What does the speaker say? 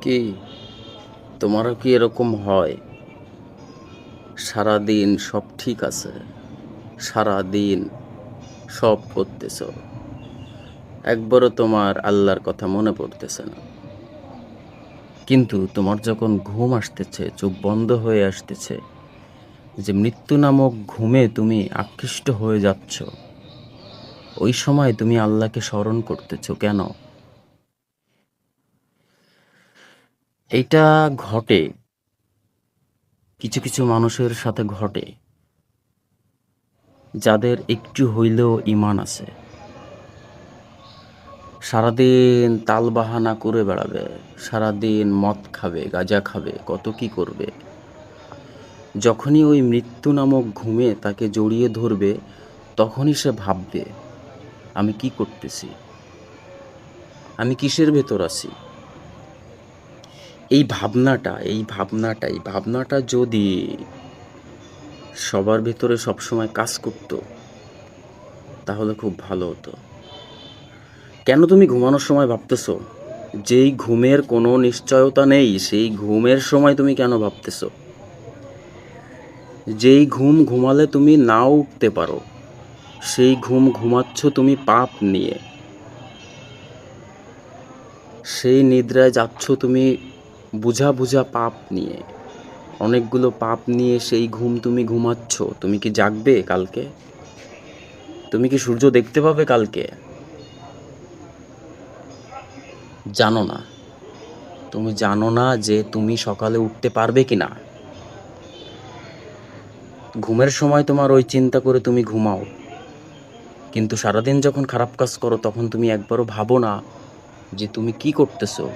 কি তোমারও কি এরকম হয়? সারাদিন সব ঠিক আছে, সারাদিন সব করতেছ, একবারও তোমার আল্লাহর কথা মনে পড়তেছে না। কিন্তু তোমার যখন ঘুম আসতেছে, চোখ বন্ধ হয়ে আসতেছে, যে মৃত্যু নামক ঘুমে তুমি আকৃষ্ট হয়ে যাচ্ছ, ওই সময় তুমি আল্লাহকে স্মরণ করতেছো কেন? এইটা ঘটে, কিছু কিছু মানুষের সাথে ঘটে, যাদের একটু হইলেও ঈমান আছে। সারাদিন তালবাহানা করে বেড়াবে, সারাদিন মদ খাবে, গাঁজা খাবে, কত কি করবে। যখনই ওই মৃত্যু নামক ঘুমে তাকে জড়িয়ে ধরবে, তখনই সে ভাববে, আমি কি করতেছি, আমি কিসের ভেতর আছি। এই ভাবনাটা যদি সবার ভেতরে সবসময় কাজ করত, তাহলে খুব ভালো হতো। কেন তুমি ঘুমানোর সময় ভাবতেছো? যেই ঘুমের কোনো নিশ্চয়তা নেই, সেই ঘুমের সময় তুমি কেন ভাবতেছো? যেই ঘুম ঘুমালে তুমি নাও উঠতে পারো, সেই ঘুম ঘুমাচ্ছ তুমি পাপ নিয়ে। সেই নিদ্রায় যাচ্ছ তুমি বুঝা বুঝা পাপ নিয়ে, অনেকগুলো পাপ নিয়ে সেই ঘুম তুমি ঘুমাচ্ছ। তুমি কি জাগবে কালকে? তুমি কি সূর্য দেখতে পাবে কালকে? জানো না। তুমি জানো না যে তুমি সকালে উঠতে পারবে কি না। ঘুমের সময় তোমার ওই চিন্তা করে তুমি ঘুমাও, কিন্তু সারাদিন যখন খারাপ কাজ করো, তখন তুমি একবারও ভাবো না যে তুমি কি করতেছো।